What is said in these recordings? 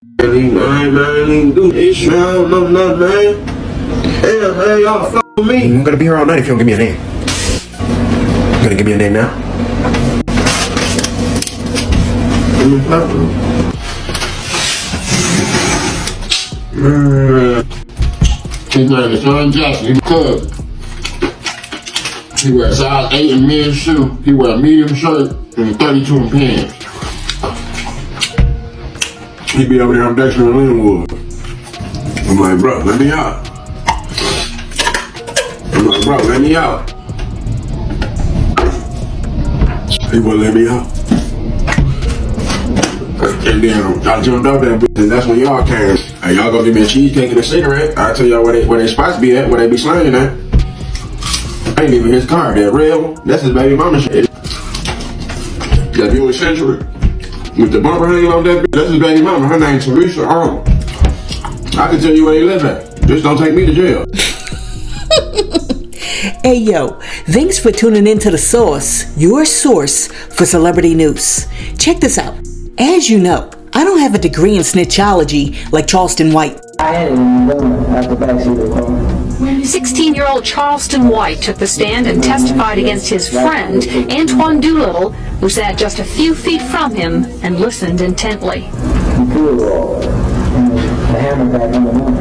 Man, I ain't even do this shit. I don't know nothing, man. Damn, man, y'all fuck with me. I'm gonna be here all night if you don't give me a name. You gonna give me a name now? His name is Sean Jackson. He's a cousin. He wears size 8 in men's shoe. He wear a medium shirt and 32 in pants. He be over there on Dexter and Linwood. I'm like, bro, let me out. I'm like, bro, let me out. He wouldn't let me out. And then I jumped up that bitch, and that's when y'all came. Hey, y'all gonna give me a cheesecake and a cigarette. I'll tell y'all where they spots be at, where they be slanging at. I ain't even his car, that red one. That's his baby mama shit. That Buick Century with the bumper hanging off that bitch, that's his baby mama. Her name's Teresa Arnold. I can tell you where they live at. Just don't take me to jail. Hey yo, thanks for tuning in to The Source, your source for celebrity news. Check this out. As you know, I don't have a degree in snitchology like Charleston White. I had an illness at the backseat of the car. 16-year-old Charleston White took the stand and testified against his friend, Antoine Doolittle, who sat just a few feet from him and listened intently. He threw it all, and the hammer back on the hammer.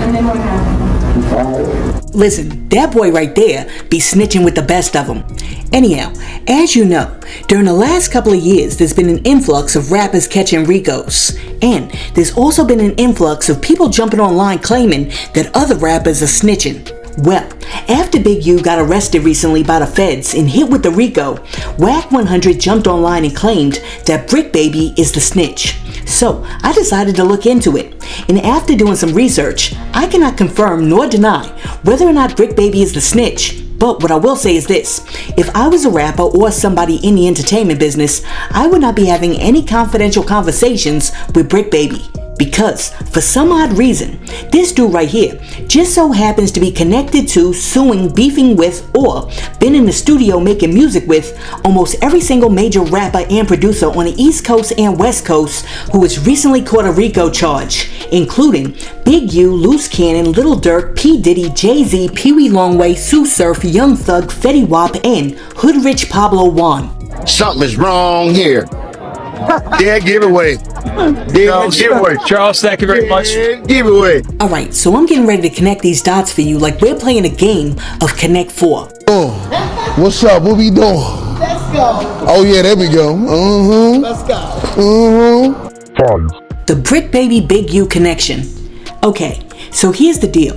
And then what happened? He fired. Listen, that boy right there be snitching with the best of them. Anyhow, as you know, during the last couple of years, there's been an influx of rappers catching Ricos. And there's also been an influx of people jumping online claiming that other rappers are snitching. Well, after Big U got arrested recently by the feds and hit with the Rico, Wack 100 jumped online and claimed that Bricc Baby is the snitch. So I decided to look into it, and after doing some research, I cannot confirm nor deny whether or not Bricc Baby is the snitch. But what I will say is this: if I was a rapper or somebody in the entertainment business, I would not be having any confidential conversations with Bricc Baby. Because, for some odd reason, this dude right here just so happens to be connected to, suing, beefing with, or been in the studio making music with almost every single major rapper and producer on the East Coast and West Coast who was recently caught a Rico charge, including Big U, Loose Cannon, Lil Durk, P. Diddy, Jay-Z, Pee Wee Longway, Sue Surf, Young Thug, Fetty Wap, and Hood Rich Pablo Juan. Something's wrong here. Dead giveaway. Dead giveaway. Charles, thank you very much. Dead giveaway. Alright, so I'm getting ready to connect these dots for you like we're playing a game of Connect 4. Oh, what's up? What we doing? Let's go. Oh yeah, there we go. Let's go. The Bricc Baby Big U connection. Okay, so here's the deal.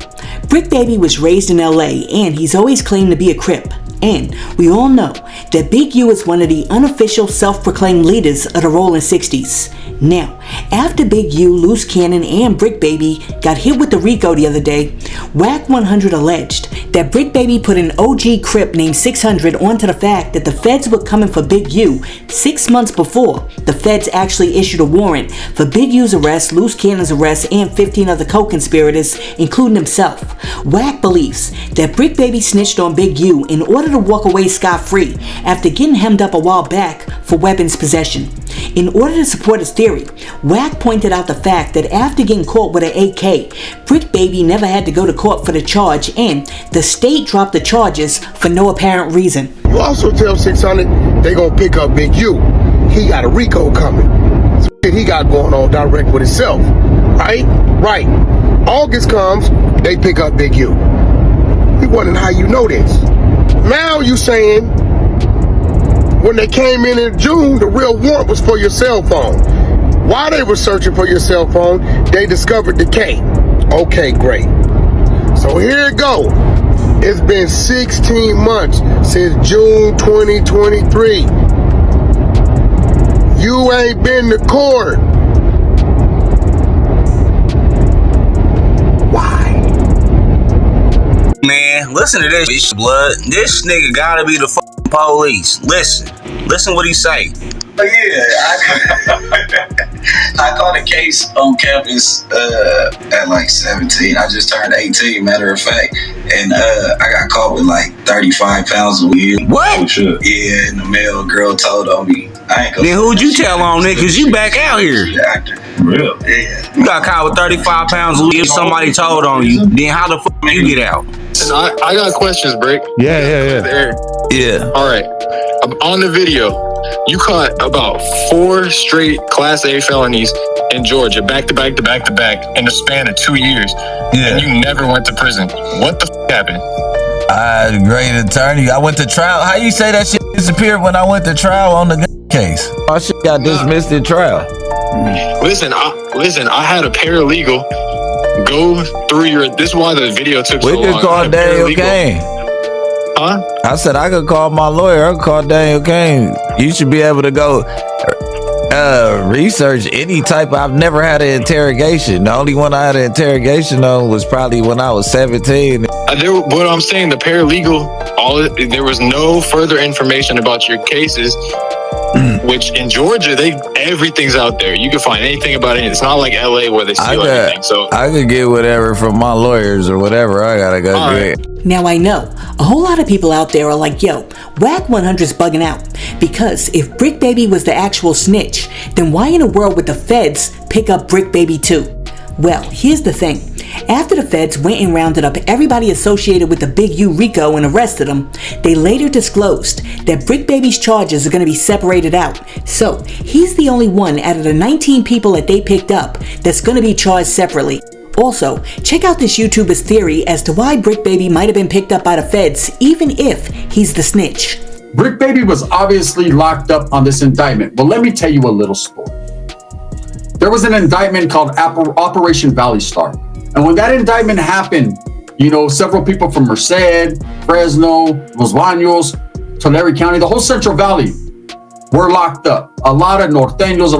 Bricc Baby was raised in LA and he's always claimed to be a Crip. And we all know that Big U is one of the unofficial self-proclaimed leaders of the Rolling 60s. Now, after Big U, Loose Cannon, and Bricc Baby got hit with the Rico the other day, Wack 100 alleged that Bricc Baby put an OG Crip named 600 onto the fact that the feds were coming for Big U 6 months before the feds actually issued a warrant for Big U's arrest, Loose Cannon's arrest, and 15 other co-conspirators, including himself. Wack believes that Bricc Baby snitched on Big U in order to walk away scot-free after getting hemmed up a while back for weapons possession. In order to support his theory, Wack pointed out the fact that after getting caught with an AK, Bricc Baby never had to go to court for the charge and the state dropped the charges for no apparent reason. You also tell 600 they gonna pick up Big U. He got a Rico coming. So he got going on direct with himself. Right? Right. August comes, they pick up Big U. We wondering how you know this. Now you saying when they came in June, the real warrant was for your cell phone. While they were searching for your cell phone, they discovered the K. Okay, great. So here it go. It's been 16 months since June 2023. You ain't been to court. Man, listen to this bitch, blood. This nigga gotta be the fucking police. Listen what he say. Oh yeah, I caught a case on campus at like 17. I just turned 18, matter of fact, and I got caught with like 35 pounds of weed. What? Yeah, in the mail. A girl told on me. I ain't gonna. Then who'd you tell on, nigga? Cause you back out here. Actor. Real. Yeah. You got caught with 35 pounds of weed. If somebody told on you, then how the fuck you get out? So I got questions, Bricc. Yeah. All right. On the video, you caught about 4 straight Class A felonies in Georgia, back to back to back to back, in the span of 2 years. Yeah. And you never went to prison. What the happened? I had a great attorney. I went to trial. How you say that shit disappeared when I went to trial on the case? My shit got dismissed in trial. Listen, I had a paralegal go through your. This is why the video took so long. We could call Daniel Kane. Huh? I said I could call my lawyer. I could call Daniel Kane. You should be able to go research any type. I've never had an interrogation. The only one I had an interrogation on was probably when I was 17. What I'm saying, the paralegal, there was no further information about your cases. Which in Georgia, everything's out there. You can find anything about it. It's not like LA where they steal everything. So I could get whatever from my lawyers or whatever. I gotta go get. Right. Now I know, a whole lot of people out there are like, yo, Wack 100's bugging out. Because if Bricc Baby was the actual snitch, then why in the world would the feds pick up Bricc Baby too? Well, here's the thing. After the feds went and rounded up everybody associated with the Big U RICO and arrested them, they later disclosed that Bricc Baby's charges are going to be separated out. So, he's the only one out of the 19 people that they picked up that's going to be charged separately. Also, check out this YouTuber's theory as to why Bricc Baby might have been picked up by the feds, even if he's the snitch. Bricc Baby was obviously locked up on this indictment, but let me tell you a little story. There was an indictment called Operation Valley Star. And when that indictment happened, several people from Merced, Fresno, Los Baños, Tulare County, the whole Central Valley were locked up. A lot of norteños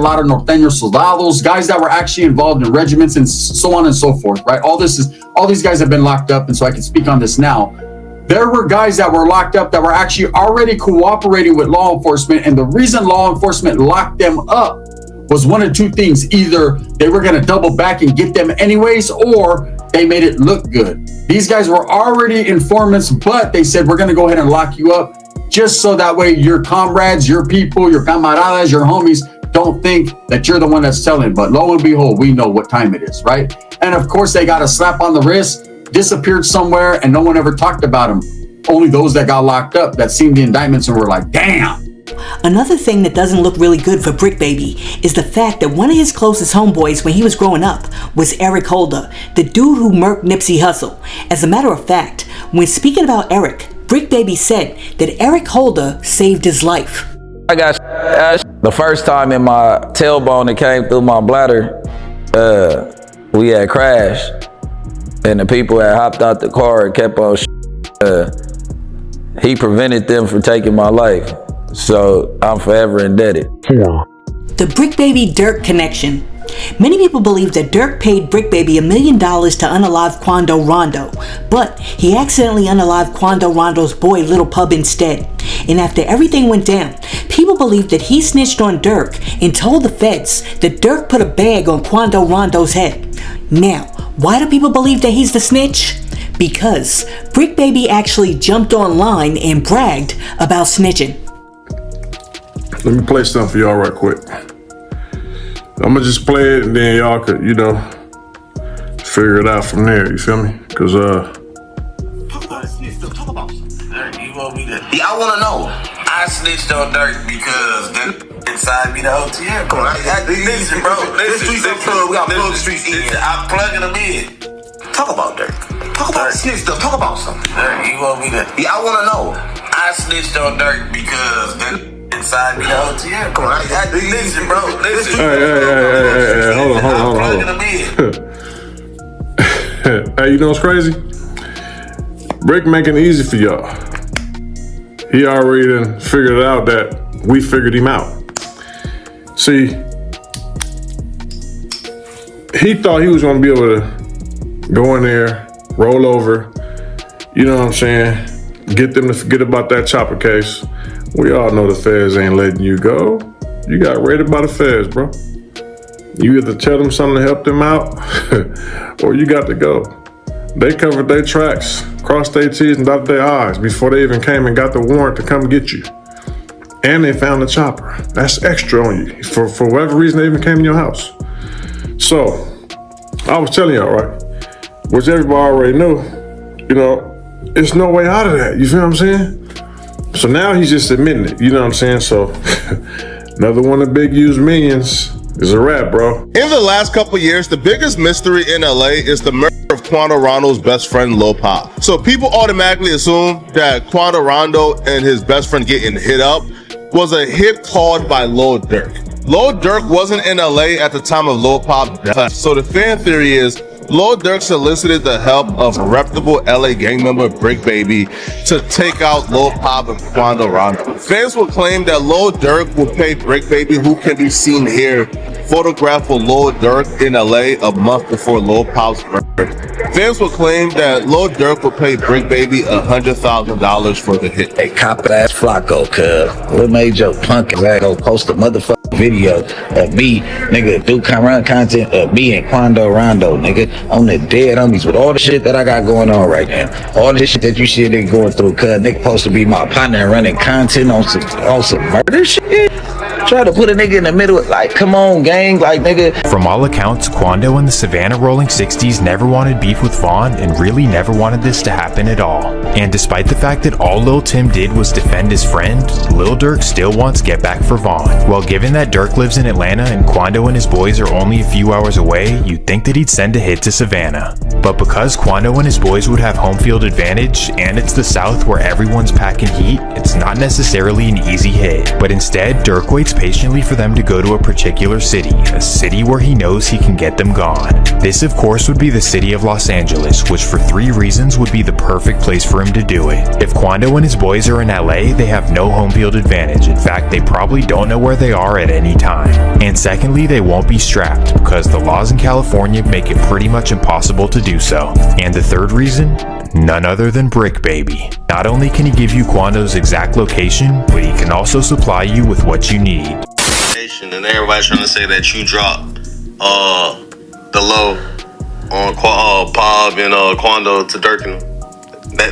soldados, guys that were actually involved in regiments and so on and so forth, right? All these guys have been locked up, and so I can speak on this now. There were guys that were locked up that were actually already cooperating with law enforcement, and the reason law enforcement locked them up was one of two things. Either they were going to double back and get them anyways, or they made it look good. These guys were already informants, but they said, we're going to go ahead and lock you up just so that way your comrades, your people, your camaradas, your homies don't think that you're the one that's telling. But lo and behold, we know what time it is, right? And of course, they got a slap on the wrist, disappeared somewhere, and no one ever talked about them. Only those that got locked up that seen the indictments and were like, damn. Another thing that doesn't look really good for Bricc Baby is the fact that one of his closest homeboys when he was growing up was Eric Holder, the dude who murked Nipsey Hussle. As a matter of fact, when speaking about Eric, Bricc Baby said that Eric Holder saved his life. I got the first time in my tailbone that came through my bladder, we had crashed, and the people had hopped out the car and kept on he prevented them from taking my life. So I'm forever indebted. The Bricc Baby Durk connection. Many people believe that Durk paid Bricc Baby $1 million to unalive Quando Rondo, but he accidentally unalived Quando Rondo's boy Lil Pop instead. And after everything went down, people believe that he snitched on Durk and told the feds that Durk put a bag on Quando Rondo's head. Now, why do people believe that he's the snitch? Because Bricc Baby actually jumped online and bragged about snitching. Let me play something for y'all right quick. I'm gonna just play it and then y'all could, figure it out from there, you feel me? Cause Talk about y'all wanna know. I snitched on Durk because the inside me the OTM. Come on, listen, bro. Listen, we got plug streets in. I'm plugging them in. Talk about Durk. Talk about snitch stuff. Talk about something. Durk, you want me to? Y'all wanna know. I snitched on Durk because the inside me the OTM. Come on, listen, bro. Listen. Hey, hold on. Hey, you know what's crazy? Bricc making it easy for y'all. He already done figured it out that we figured him out. See, he thought he was gonna be able to go in there, roll over, you know what I'm saying? Get them to forget about that chopper case. We all know the feds ain't letting you go. You got raided by the feds, bro. You either tell them something to help them out, or you got to go. They covered their tracks, crossed their T's and dotted their I's before they even came and got the warrant to come get you. and they found the chopper. That's extra on you. For whatever reason, they even came in your house. So, I was telling y'all, right? Which everybody already knew, you know, there's no way out of that. You feel what I'm saying? So now he's just admitting it. You know what I'm saying? So, another one of Big U's minions is a rap, bro. In the last couple years, the biggest mystery in LA is the murder of Quando Rondo's best friend, Lil Pop. So people automatically assume that Quando Rondo and his best friend getting hit up was a hit called by Lil Durk. Lil Durk wasn't in LA at the time of Lil Pop's death. So the fan theory is Lil Durk solicited the help of reputable LA gang member Bricc Baby to take out Lil Pop and Quando Rondo. Fans will claim that Lil Durk will pay Bricc Baby, who can be seen here, photograph of Lil Durk in LA a month before Lil Pop's murder. Fans will claim that Lil Durk will pay Bricc Baby $100,000 for the hit. Hey, cop ass Flacco, cuz. What made your punk ass go post a motherfucking video of me, nigga, do run content of me and Quando Rondo, nigga, on the dead homies with all the shit that I got going on right now. All this shit that you see nigga going through, cuz nigga supposed to be my partner and running content on some murder shit. Try to put a nigga in the middle, like, come on, gang, like, nigga. From all accounts, Quando and the Savannah Rolling 60s never wanted beef with Vaughn and really never wanted this to happen at all. And despite the fact that all Lil Tim did was defend his friend, Lil Durk still wants get back for Vaughn. Well, given that Durk lives in Atlanta and Quando and his boys are only a few hours away, you'd think that he'd send a hit to Savannah. But because Quando and his boys would have home field advantage, and it's the South where everyone's packing heat, it's not necessarily an easy hit. But instead, Durk waits patiently for them to go to a particular city, a city where he knows he can get them gone. This, of course, would be the city of Los Angeles, which for 3 reasons would be the perfect place for him to do it. If Quando and his boys are in LA, they have no home field advantage. In fact, they probably don't know where they are at any time. And secondly, they won't be strapped, because the laws in California make it pretty much impossible to do so. And the third reason? None other than Bricc Baby. Not only can he give you Quando's exact location, but he can also supply you with what you need. And everybody's trying to say that you dropped the low on Pop and Quando to Durk and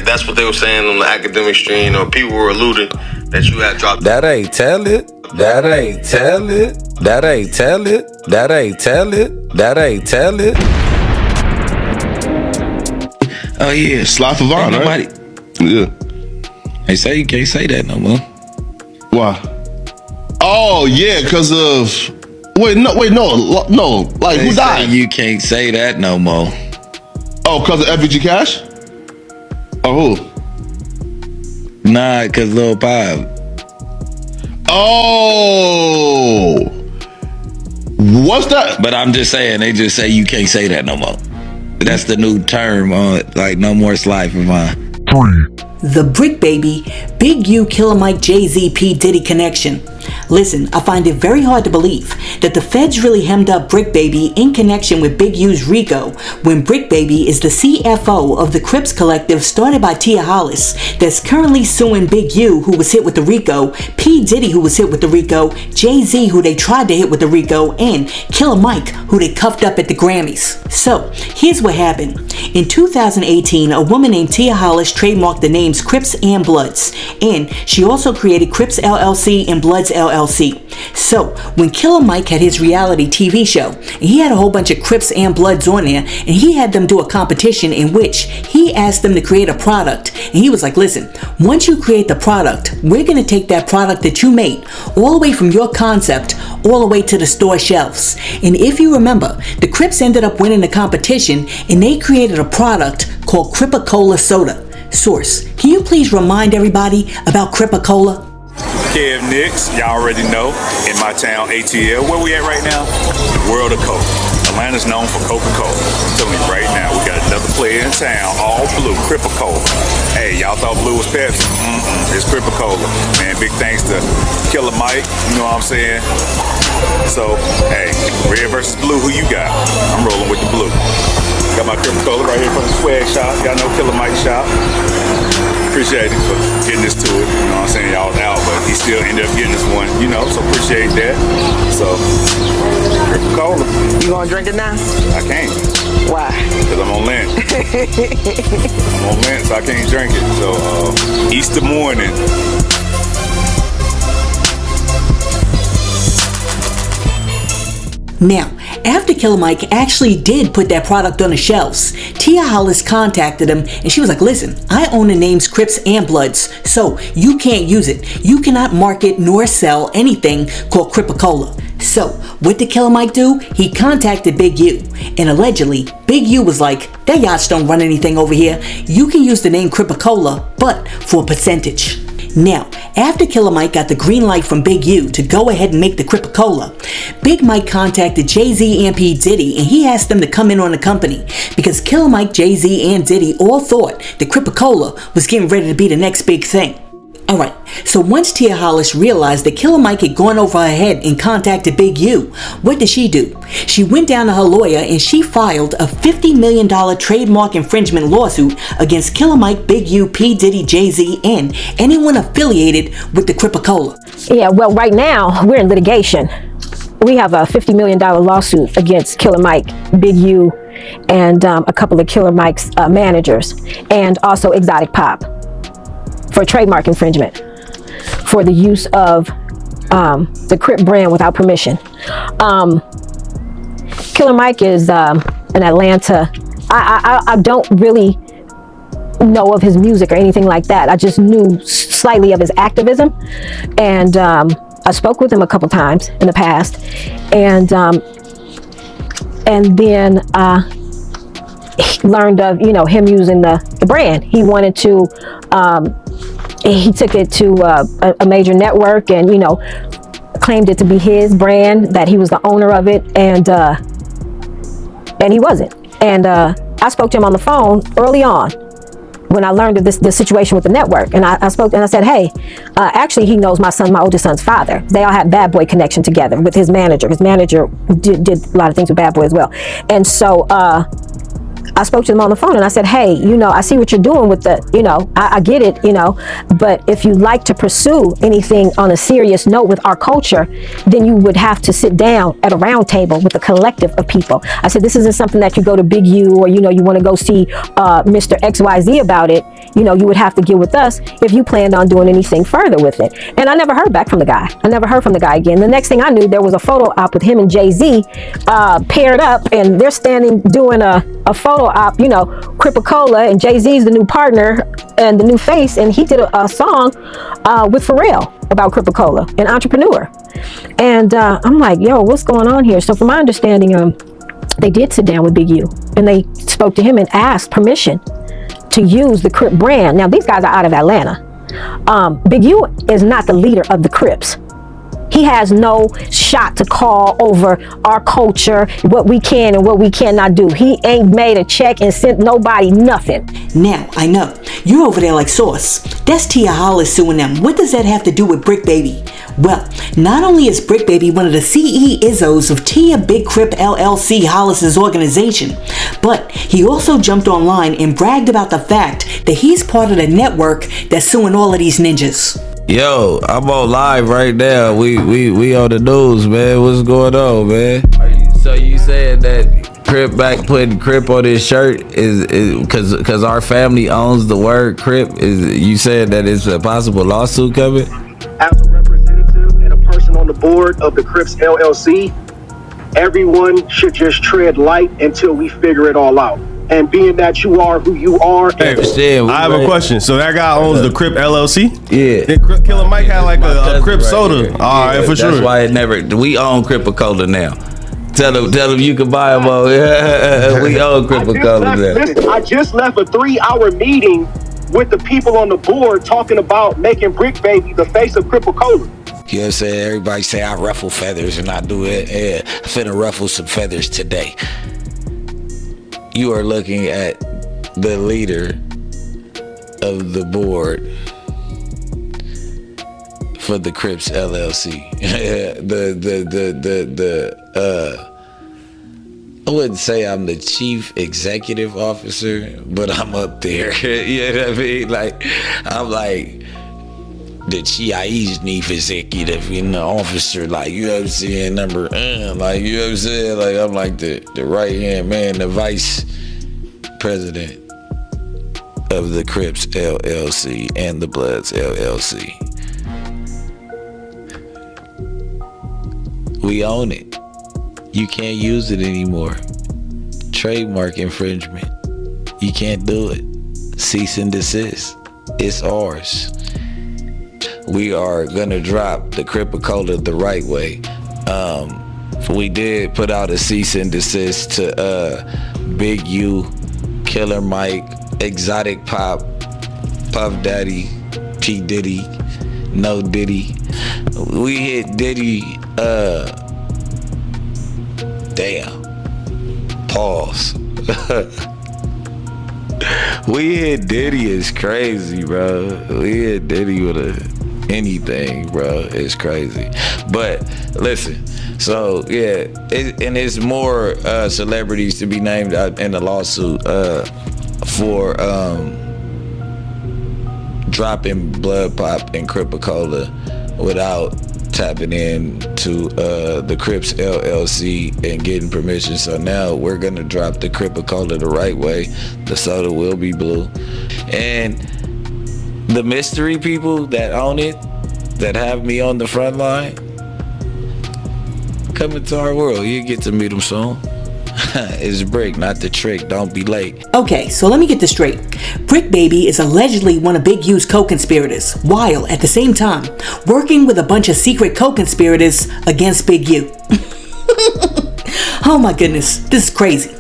that's what they were saying on the academic stream, or people were alluding that you had dropped. That ain't tell it. That ain't tell it. That ain't tell it. That ain't tell it. That ain't tell it. Oh yeah, Slide for Vaughn, right? Yeah. They say you can't say that no more. Why? Oh yeah, because of no. Like They who died? You can't say that no more. Oh, because of FBG Cash? Or who? Nah, cause Lil Pop. Oh, what's that? But I'm just saying, they just say you can't say that no more. That's the new term on like no more slide for mine. The Bricc Baby, Big U, Killer Mike, Jay-Z, P. Diddy connection. Listen, I find it very hard to believe that the feds really hemmed up Bricc Baby in connection with Big U's RICO when Bricc Baby is the CFO of the Crips collective started by Tia Hollis that's currently suing Big U, who was hit with the RICO, P. Diddy, who was hit with the RICO, Jay-Z, who they tried to hit with the RICO, and Killer Mike, who they cuffed up at the Grammys. So, here's what happened. In 2018, a woman named Tia Hollis trademarked the names Crips and Bloods, and she also created Crips LLC and Bloods LLC. So, when Killer Mike had his reality TV show, and he had a whole bunch of Crips and Bloods on there, and he had them do a competition in which he asked them to create a product, and he was like, listen, once you create the product, we're going to take that product that you made all the way from your concept all the way to the store shelves. And if you remember, the Crips ended up winning the competition, and they created a product called Crip-A-Cola soda. Source, can you please remind everybody about Crip-A-Cola? Kev Nix, y'all already know, in my town, ATL. Where we at right now? World of Coke. Atlanta's known for Coca-Cola. I'm telling you right now, we got another player in town, all blue, Crip-A-Cola. Hey, y'all thought blue was Pepsi? It's Crip-A-Cola. Man, big thanks to Killer Mike, you know what I'm saying? So, hey, red versus blue, who you got? I'm rolling with the blue. Got my Crip-A-Cola right here from the swag shop. Y'all know Killer Mike shop. Appreciate it for getting this to it. You know what I'm saying? Y'all was out, but he still ended up getting this one, you know, so appreciate that. So, Crip-A-Cola. You gonna drink it now? I can't. Why? Because I'm on Lent. I'm on Lent, so I can't drink it. So, Easter morning, Now, after Killer Mike actually did put that product on the shelves, Tia Hollis contacted him and she was like, listen, I own the names Crips and Bloods, so you can't use it. You cannot market nor sell anything called Crip-A-Cola. So, what did Killer Mike do? He contacted Big U, and allegedly, Big U was like, that yachts don't run anything over here. You can use the name Crip-A-Cola, but for a percentage. Now, after Killer Mike got the green light from Big U to go ahead and make the Crip-A-Cola, Big Mike contacted Jay-Z and P. Diddy and he asked them to come in on the company because Killer Mike, Jay-Z, and Diddy all thought that Crip-A-Cola was getting ready to be the next big thing. Alright, so once Tia Hollis realized that Killer Mike had gone over her head and contacted Big U, what did she do? She went down to her lawyer and she filed a $50 million trademark infringement lawsuit against Killer Mike, Big U, P. Diddy, Jay-Z, and anyone affiliated with the Crip-A-Cola. Yeah, well, right now, we're in litigation. We have a $50 million lawsuit against Killer Mike, Big U, and a couple of Killer Mike's managers, and also Exotic Pop, for trademark infringement for the use of the Crip brand without permission. Killer Mike is an Atlanta. I don't really know of his music or anything like that. I just knew slightly of his activism, and I spoke with him a couple times in the past, and then learned of him using the brand. He wanted to. He took it to a major network and claimed it to be his brand, that he was the owner of it, and he wasn't. And I spoke to him on the phone early on when I learned of this situation with the network, and I spoke and I said, hey, actually he knows my oldest son's father. They all had Bad Boy connection together with his manager. His manager did a lot of things with Bad Boy as well. And so I spoke to them on the phone and I said, hey, I see what you're doing with the, I get it, but if you'd like to pursue anything on a serious note with our culture, then you would have to sit down at a round table with a collective of people. I said, this isn't something that you go to Big U or, you want to go see Mr. XYZ about it. You would have to get with us if you planned on doing anything further with it. And I never heard back from the guy. I never heard from the guy again. The next thing I knew, there was a photo op with him and Jay-Z paired up, and they're standing doing a photo op, Crip-A-Cola, and Jay-Z's the new partner and the new face, and he did a song with Pharrell about Crip-A-Cola, an entrepreneur. And I'm like, yo, what's going on here? So from my understanding, they did sit down with Big U and they spoke to him and asked permission to use the Crip brand. Now these guys are out of Atlanta. Big U is not the leader of the Crips. He has no shot to call over our culture, what we can and what we cannot do. He ain't made a check and sent nobody nothing. Now, I know, you're over there like sauce. That's Tia Hollis suing them. What does that have to do with Bricc Baby? Well, not only is Bricc Baby one of the CEOs of Tia Big Crip LLC Hollis's organization, but he also jumped online and bragged about the fact that he's part of the network that's suing all of these ninjas. Yo, I'm on live right now. We on the news, man. What's going on, man? So you said that Crip back putting Crip on his shirt is because our family owns the word Crip? Is you said that it's a possible lawsuit coming? As a representative and a person on the board of the Crips LLC, everyone should just tread light until we figure it all out. And being that you are who you are. Hey, I have a question. So that guy owns the Crip LLC? Yeah. Did Killer Mike had like a Crip soda? All right, for sure. That's why it never. We own Crip-A-Cola now. Tell them you can buy them all. We own Crip-A-Cola now. I just left a 3-hour meeting with the people on the board talking about making Bricc Baby the face of Crip-A-Cola. You know what I'm saying? Everybody say I ruffle feathers and I do it. Yeah, I'm finna ruffle some feathers today. You are looking at the leader of the board for the Crips LLC. I wouldn't say I'm the chief executive officer, but I'm up there. You know what I mean? Like, I'm like the chief executive, officer, like, you know what I'm saying, number, like, you know what I'm saying, like, I'm like the right-hand man, the vice president of the Crips LLC and the Bloods LLC. We own it. You can't use it anymore. Trademark infringement. You can't do it. Cease and desist. It's ours. We are gonna drop the Crip-A-Cola the right way. We did put out a cease and desist to Big U, Killer Mike, Exotic Pop, Puff Daddy, P Diddy, No Diddy. We hit Diddy, damn. Pause. We hit Diddy is crazy, bro. We hit Diddy with anything, bro. It's crazy. But listen, so yeah, and it's more celebrities to be named out in the lawsuit for dropping Blood Pop and Crip-A-Cola without tapping in to the Crips LLC and getting permission. So now we're gonna drop the Crip-A-Cola the right way. The soda will be blue, and the mystery people that own it, that have me on the front line, come into our world. You get to meet them soon. It's Bricc, not the trick. Don't be late. Okay, so let me get this straight. Bricc Baby is allegedly one of Big U's co-conspirators, while at the same time working with a bunch of secret co-conspirators against Big U. Oh my goodness, this is crazy.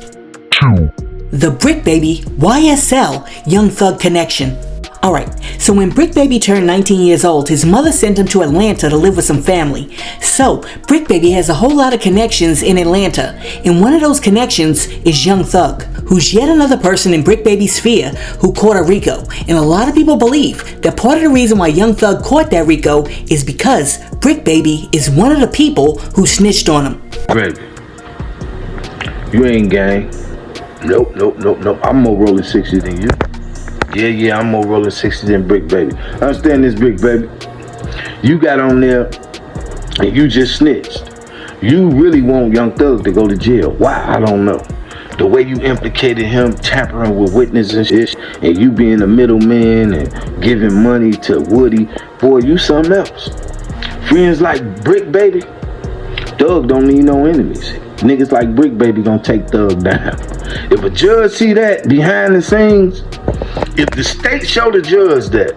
The Bricc Baby YSL Young Thug connection. Alright, so when Bricc Baby turned 19 years old, his mother sent him to Atlanta to live with some family. So, Bricc Baby has a whole lot of connections in Atlanta, and one of those connections is Young Thug, who's yet another person in Bricc Baby's sphere who caught a RICO. And a lot of people believe that part of the reason why Young Thug caught that RICO is because Bricc Baby is one of the people who snitched on him. Baby, you ain't gang. Nope. I'm more rolling 60 than you. Yeah, I'm more rolling 60 than Bricc Baby. Understand this, Bricc Baby. You got on there and you just snitched. You really want Young Thug to go to jail. Why? I don't know. The way you implicated him tampering with witnesses and shit, and you being a middleman and giving money to Woody, boy, you something else. Friends like Bricc Baby, Thug don't need no enemies. Niggas like Bricc Baby gonna take Thug down. If a judge see that behind the scenes, if the state show the judge that,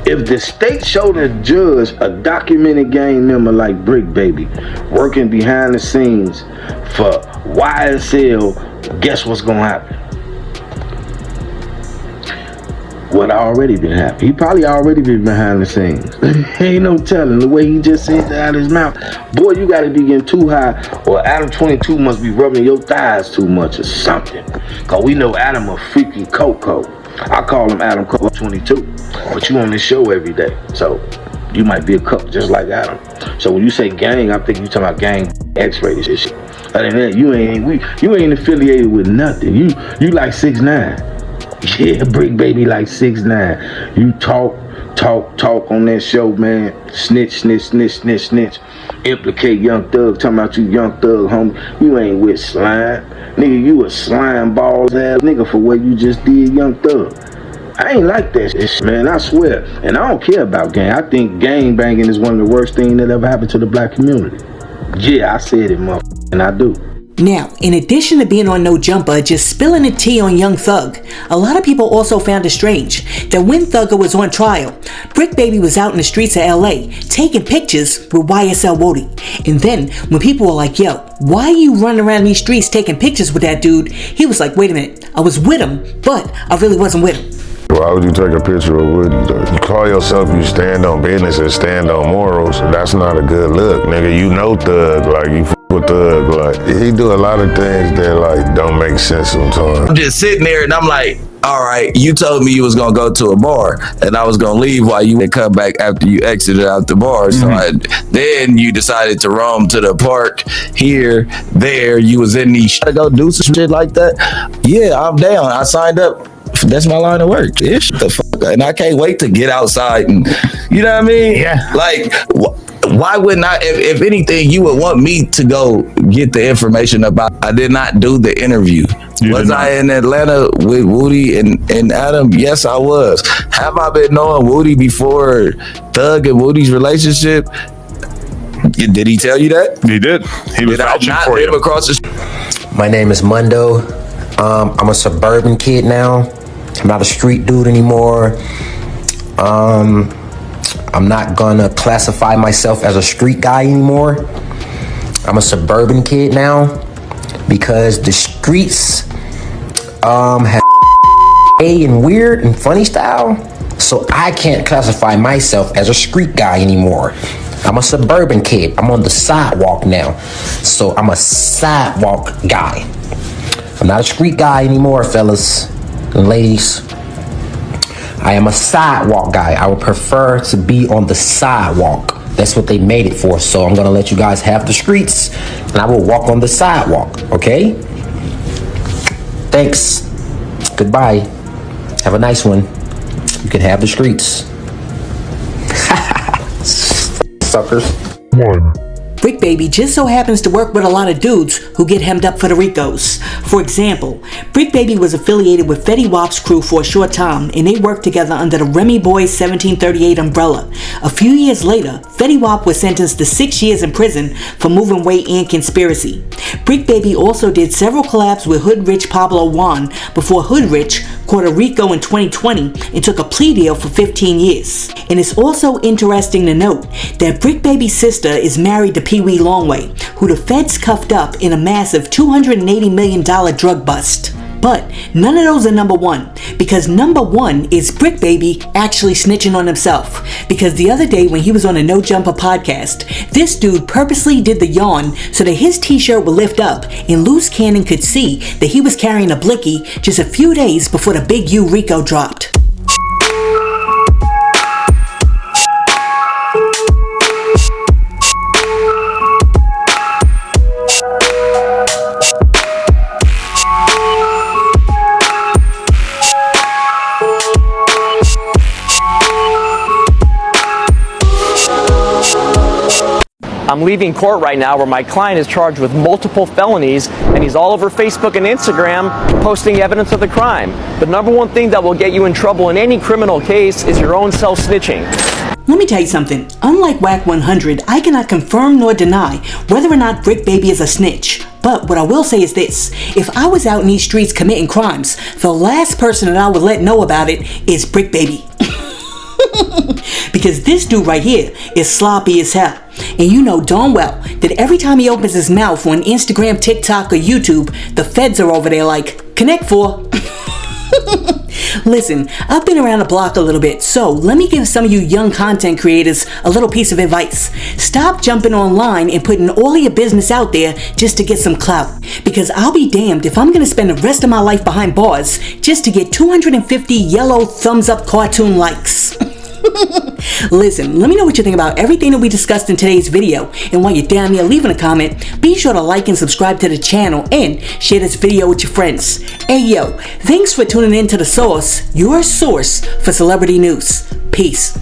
if the state show the judge a documented gang member like Bricc Baby working behind the scenes for YSL, guess what's gonna happen? What already been happening? He probably already been behind the scenes. Ain't no telling the way he just said that out of his mouth. Boy, you gotta be getting too high, or Adam 22 must be rubbing your thighs too much or something. Cause we know Adam a freaky Coco. I call him Adam Coco 22. But you on this show every day, so you might be a couple just like Adam. So when you say gang, I think you talking about gang X-rated shit. Other than that, you ain't affiliated with nothing. You like 6'9". Yeah, Bricc Baby like 6'9". You talk on that show, man. Snitch. Implicate Young Thug, talking about you Young Thug, homie. You ain't with slime. Nigga, you a slime balls ass nigga for what you just did, Young Thug. I ain't like that shit, man, I swear. And I don't care about gang. I think gang banging is one of the worst things that ever happened to the black community. Yeah, I said it, motherfucker, and I do. Now, in addition to being on No Jumper, just spilling the tea on Young Thug, a lot of people also found it strange that when Thugger was on trial, Bricc Baby was out in the streets of LA taking pictures with YSL Woody. And then when people were like, yo, why are you running around these streets taking pictures with that dude? He was like, wait a minute, I was with him, but I really wasn't with him. Why would you take a picture of Woody? You call yourself, you stand on business and stand on morals. That's not a good look, nigga. You know Thug, like you with Thug, like he do a lot of things that like don't make sense sometimes. I'm just sitting there and I'm like, all right, you told me you was gonna go to a bar and I was gonna leave while you would come back after you exited out the bar. So then you decided to roam to the park here, there. You was in these to go do some shit like that. Yeah, I'm down. I signed up. That's my line of work. Yeah, shut the fuck up. And I can't wait to get outside and, you know what I mean? Yeah. Like, why wouldn't I, if anything, you would want me to go get the information about, I did not do the interview. Was I in Atlanta with Woody and Adam? Yes, I was. Have I been knowing Woody before Thug and Woody's relationship? Did he tell you that? He did. He was vouching for you. Across the My name is Mundo. I'm a suburban kid now. I'm not a street dude anymore. I'm not gonna classify myself as a street guy anymore. I'm a suburban kid now because the streets have and weird and funny style, so I can't classify myself as a street guy anymore. I'm a suburban kid. I'm on the sidewalk now, so I'm a sidewalk guy. I'm not a street guy anymore, fellas and ladies. I am a sidewalk guy. I would prefer to be on the sidewalk. That's what they made it for. So I'm gonna let you guys have the streets and I will walk on the sidewalk, okay? Thanks. Goodbye. Have a nice one. You can have the streets. Suckers. Bricc Baby just so happens to work with a lot of dudes who get hemmed up for the Ricos. For example, Bricc Baby was affiliated with Fetty Wap's crew for a short time, and they worked together under the Remy Boys 1738 umbrella. A few years later, Fetty Wap was sentenced to 6 years in prison for moving weight and conspiracy. Bricc Baby also did several collabs with Hood Rich Pablo Juan before Hood Rich caught a RICO in 2020 and took a plea deal for 15 years. And it's also interesting to note that Bricc Baby's sister is married to Pee Wee Longway, who the feds cuffed up in a massive $280 million drug bust. But none of those are number one, because number one is Bricc Baby actually snitching on himself. Because the other day when he was on a No Jumper podcast, this dude purposely did the yawn so that his t-shirt would lift up and Loose Cannon could see that he was carrying a blicky just a few days before the Big U RICO dropped. I'm leaving court right now where my client is charged with multiple felonies and he's all over Facebook and Instagram posting evidence of the crime. The number one thing that will get you in trouble in any criminal case is your own self-snitching. Let me tell you something. Unlike Wack 100, I cannot confirm nor deny whether or not Bricc Baby is a snitch. But what I will say is this: if I was out in these streets committing crimes, the last person that I would let know about it is Bricc Baby. Because this dude right here is sloppy as hell. And you know darn well that every time he opens his mouth on Instagram, TikTok, or YouTube, the feds are over there like, Connect 4. Listen, I've been around the block a little bit, so let me give some of you young content creators a little piece of advice. Stop jumping online and putting all of your business out there just to get some clout. Because I'll be damned if I'm gonna spend the rest of my life behind bars just to get 250 yellow thumbs up cartoon likes. Listen, let me know what you think about everything that we discussed in today's video, and while you're down there leaving a comment, be sure to like and subscribe to the channel and share this video with your friends. Hey yo, thanks for tuning in to The Source, your source for celebrity news. Peace.